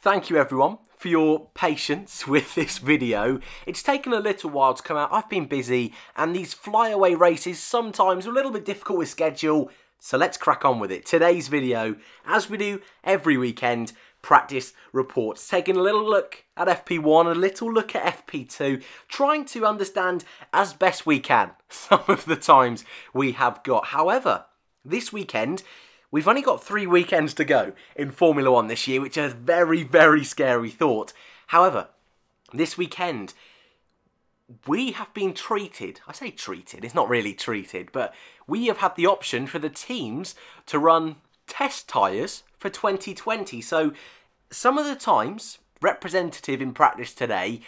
Thank you everyone for your patience with this video. It's taken a little while to come out. I've been busy and these flyaway races sometimes are a little bit difficult with schedule, so let's crack on with it. Today's video, as we do every weekend, practice reports, taking a little look at FP1, a little look at FP2, trying to understand as best we can some of the times we have got. However, this weekend, we've only got 3 weekends to go in Formula 1 this year, which is a very, very scary thought. However, this weekend, we have been treated, I say treated, it's not really treated, but we have had the option for the teams to run test tyres for 2020. So some of the times representative in practice today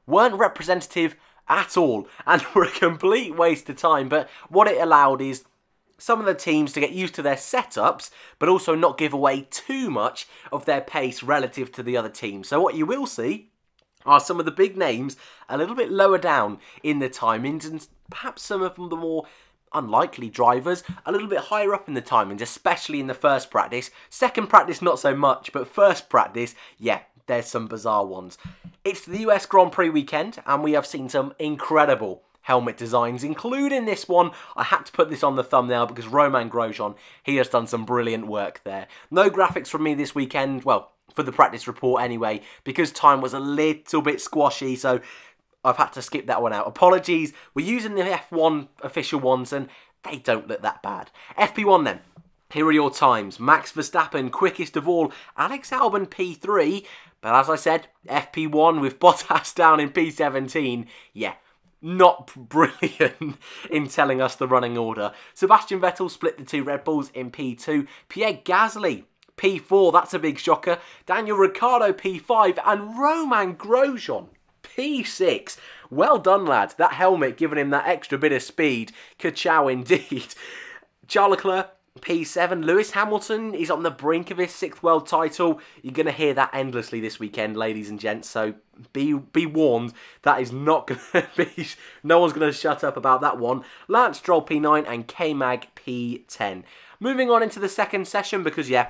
weren't representative at all and were a complete waste of time. But what it allowed is some of the teams to get used to their setups, but also not give away too much of their pace relative to the other teams. So what you will see are some of the big names a little bit lower down in the timings, and perhaps some of them the more unlikely drivers a little bit higher up in the timings, especially in the first practice. Second practice, not so much, but first practice, yeah, there's some bizarre ones. It's the US Grand Prix weekend, and we have seen some incredible helmet designs, including this one. I had to put this on the thumbnail because Romain Grosjean, he has done some brilliant work there. No graphics from me this weekend, well, for the practice report anyway, because time was a little bit squashy, so I've had to skip that one out. Apologies, we're using the F1 official ones and they don't look that bad. FP1 then. Here are your times. Max Verstappen, quickest of all. Alex Albon, P3. But as I said, FP1 with Bottas down in P17. Yeah, not brilliant in telling us the running order. Sebastian Vettel split the 2 Red Bulls in P2. Pierre Gasly, P4. That's a big shocker. Daniel Ricciardo, P5. And Romain Grosjean, P6. Well done, lad. That helmet giving him that extra bit of speed. Ka-chow indeed. Charles Leclerc, P7. Lewis Hamilton is on the brink of his 6th world title. You're going to hear that endlessly this weekend, ladies and gents, so be warned. That is not going to be... No one's going to shut up about that one. Lance Stroll, P9, and K-Mag, P10. Moving on into the second session, because, yeah,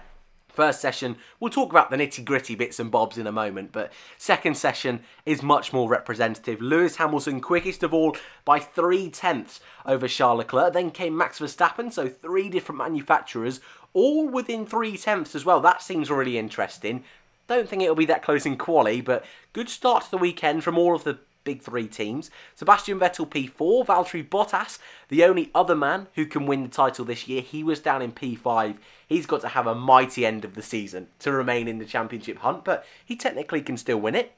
first session, we'll talk about the nitty-gritty bits and bobs in a moment, but second session is much more representative. Lewis Hamilton, quickest of all by 3/10 over Charles Leclerc. Then came Max Verstappen, so 3 different manufacturers, all within 3/10 as well. That seems really interesting. Don't think it'll be that close in quali, but good start to the weekend from all of the big 3 teams. Sebastian Vettel, P4. Valtteri Bottas, the only other man who can win the title this year. He was down in P5. He's got to have a mighty end of the season to remain in the championship hunt, but he technically can still win it.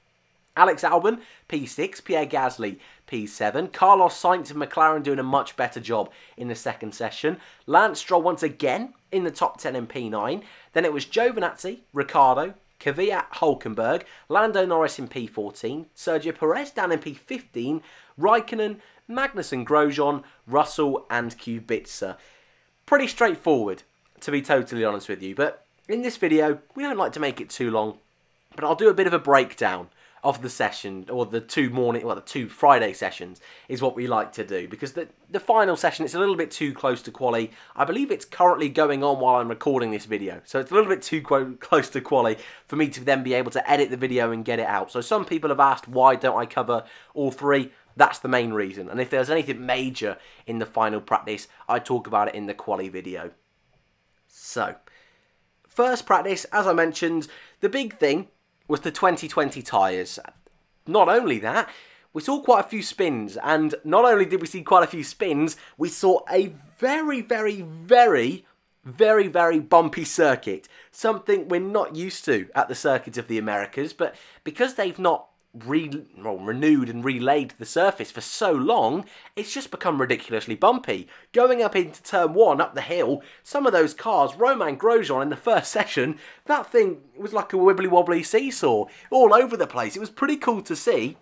Alex Albon, P6. Pierre Gasly, P7. Carlos Sainz of McLaren doing a much better job in the second session. Lance Stroll once again in the top 10 in P9. Then it was Giovinazzi, Ricciardo, Kvyat, Hulkenberg, Lando Norris in P14, Sergio Perez down in P15, Raikkonen, Magnussen, Grosjean, Russell and Kubica. Pretty straightforward, to be totally honest with you, but in this video, we don't like to make it too long, but I'll do a bit of a breakdown of the session, or the 2 Friday sessions is what we like to do, because the final session, it's a little bit too close to quali. I believe it's currently going on while I'm recording this video, so it's a little bit too close to quali for me to then be able to edit the video and get it out. So some people have asked, why don't I cover all 3? That's the main reason, and if there's anything major in the final practice, I talk about it in the quali video. So, first practice, as I mentioned, the big thing was the 2020 tyres. Not only that, we saw quite a few spins, and not only did we see quite a few spins, we saw a very, very, very, very, very bumpy circuit. Something we're not used to at the circuit of the Americas, but because they've not renewed and relayed the surface for so long, it's just become ridiculously bumpy. Going up into turn 1, up the hill, some of those cars, Romain Grosjean in the first session, that thing was like a wibbly wobbly seesaw, all over the place. It was pretty cool to see.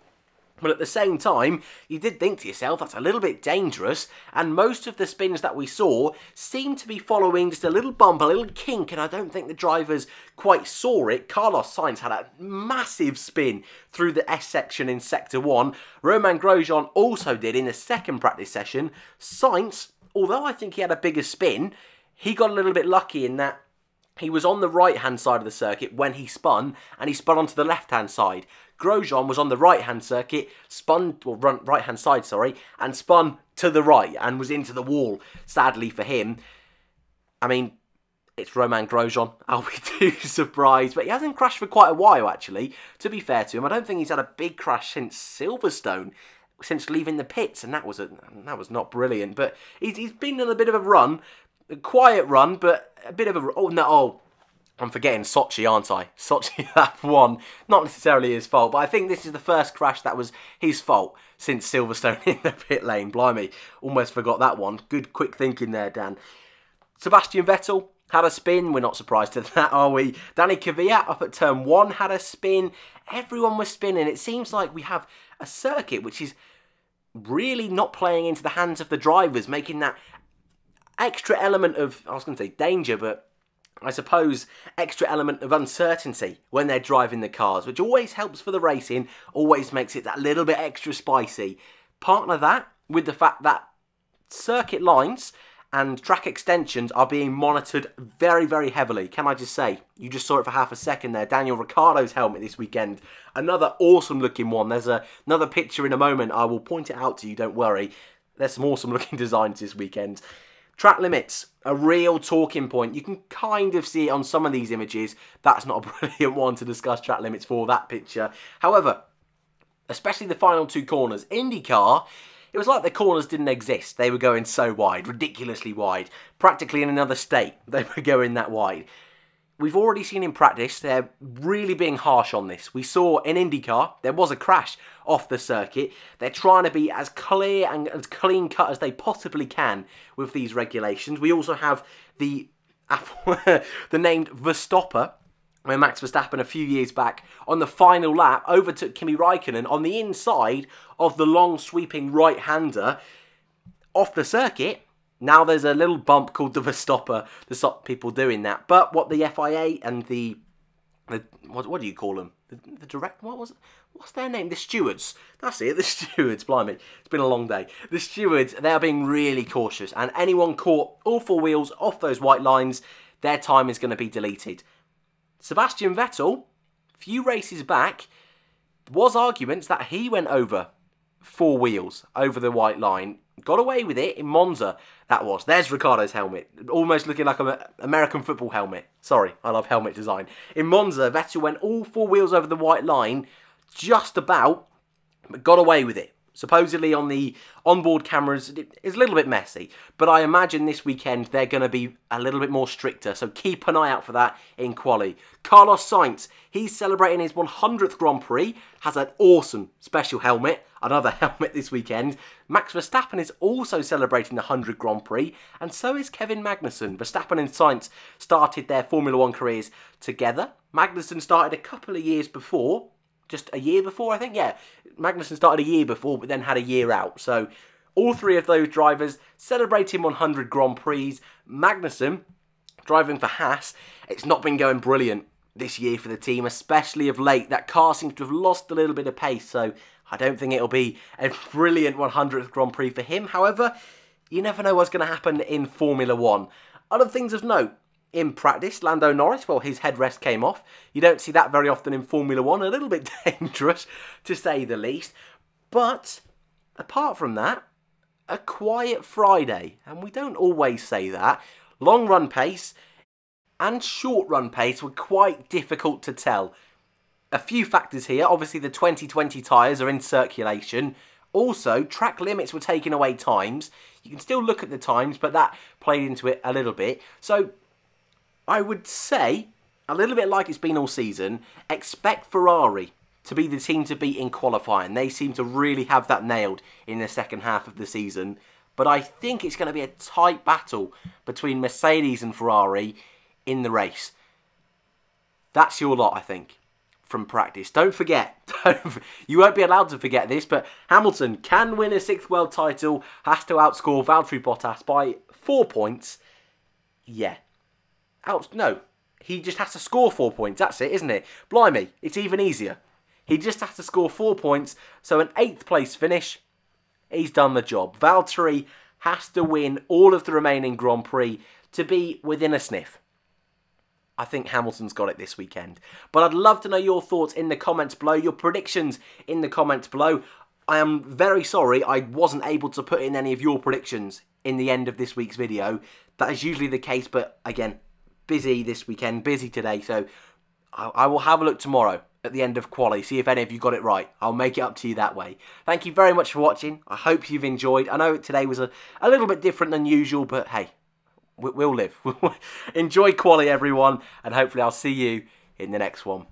But at the same time, you did think to yourself, that's a little bit dangerous, and most of the spins that we saw seemed to be following just a little bump, a little kink, and I don't think the drivers quite saw it. Carlos Sainz had a massive spin through the S section in Sector 1. Romain Grosjean also did in the second practice session. Sainz, although I think he had a bigger spin, he got a little bit lucky in that he was on the right-hand side of the circuit when he spun, and he spun onto the left-hand side. Grosjean was on the right-hand circuit, right-hand side, sorry, and spun to the right and was into the wall, sadly for him. I mean, it's Romain Grosjean. I'll be too surprised. But he hasn't crashed for quite a while, actually, to be fair to him. I don't think he's had a big crash since Silverstone, since leaving the pits, and that was not brilliant. But he's been on a bit of a run, a quiet run, but a bit of a... I'm forgetting Sochi, aren't I? Sochi, that one. Not necessarily his fault, but I think this is the first crash that was his fault since Silverstone in the pit lane. Blimey, almost forgot that one. Good quick thinking there, Dan. Sebastian Vettel had a spin. We're not surprised at that, are we? Danny Kvyat up at turn 1 had a spin. Everyone was spinning. It seems like we have a circuit which is really not playing into the hands of the drivers, making that extra element of, I was going to say danger, but I suppose extra element of uncertainty when they're driving the cars, which always helps for the racing, always makes it that little bit extra spicy. Partner that with the fact that circuit lines and track extensions are being monitored very, very heavily. Can I just say, you just saw it for half a second there, Daniel Ricciardo's helmet this weekend. Another awesome looking one. There's another picture in a moment. I will point it out to you, don't worry. There's some awesome looking designs this weekend. Track limits, a real talking point. You can kind of see it on some of these images. That's not a brilliant one to discuss track limits for, that picture. However, especially the final 2 corners, IndyCar, it was like the corners didn't exist. They were going so wide, ridiculously wide. Practically in another state, they were going that wide. We've already seen in practice, they're really being harsh on this. We saw in IndyCar, there was a crash off the circuit. They're trying to be as clear and as clean cut as they possibly can with these regulations. We also have the named Verstopper, where Max Verstappen a few years back on the final lap overtook Kimi Raikkonen on the inside of the long sweeping right-hander off the circuit. Now there's a little bump called the Verstopper to stop people doing that. But what the FIA and the what do you call them? The direct, what's their name? The stewards. That's it, the stewards, blimey. It's been a long day. The stewards, they are being really cautious. And anyone caught all 4 wheels off those white lines, their time is going to be deleted. Sebastian Vettel, few races back, was arguments that he went over 4 wheels over the white line. Got away with it in Monza, that was. There's Ricciardo's helmet. Almost looking like an American football helmet. Sorry, I love helmet design. In Monza, Vettel went all 4 wheels over the white line, just about, but got away with it. Supposedly on the onboard cameras, it's a little bit messy. But I imagine this weekend they're going to be a little bit more stricter. So keep an eye out for that in quali. Carlos Sainz, he's celebrating his 100th Grand Prix. Has an awesome special helmet. Another helmet this weekend. Max Verstappen is also celebrating the 100 Grand Prix. And so is Kevin Magnussen. Verstappen and Sainz started their Formula 1 careers together. Magnussen started a couple of years before. Just a year before, I think, yeah. Magnussen started a year before, but then had a year out. So, all 3 of those drivers celebrating 100 Grand Prix. Magnussen, driving for Haas, it's not been going brilliant this year for the team, especially of late. That car seems to have lost a little bit of pace, so I don't think it'll be a brilliant 100th Grand Prix for him. However, you never know what's going to happen in Formula 1. Other things of note. In practice, Lando Norris, well, his headrest came off. You don't see that very often in Formula 1. A little bit dangerous, to say the least. But, apart from that, a quiet Friday. And we don't always say that. Long run pace and short run pace were quite difficult to tell. A few factors here. Obviously, the 2020 tyres are in circulation. Also, track limits were taking away times. You can still look at the times, but that played into it a little bit. So, I would say, a little bit like it's been all season, expect Ferrari to be the team to beat in qualifying. They seem to really have that nailed in the second half of the season. But I think it's going to be a tight battle between Mercedes and Ferrari in the race. That's your lot, I think, from practice. Don't forget, you won't be allowed to forget this, but Hamilton can win a 6th world title, has to outscore Valtteri Bottas by 4 points. Yeah. No, he just has to score 4 points. That's it, isn't it? Blimey, it's even easier. He just has to score 4 points. So an 8th place finish, he's done the job. Valtteri has to win all of the remaining Grand Prix to be within a sniff. I think Hamilton's got it this weekend. But I'd love to know your thoughts in the comments below, your predictions in the comments below. I am very sorry I wasn't able to put in any of your predictions in the end of this week's video. That is usually the case, but again, busy this weekend, busy today, so I will have a look tomorrow at the end of quali, see if any of you got it right. I'll make it up to you that way. Thank you very much for watching. I hope you've enjoyed. I know today was a little bit different than usual, but hey, we'll live. Enjoy quali, everyone, and hopefully I'll see you in the next one.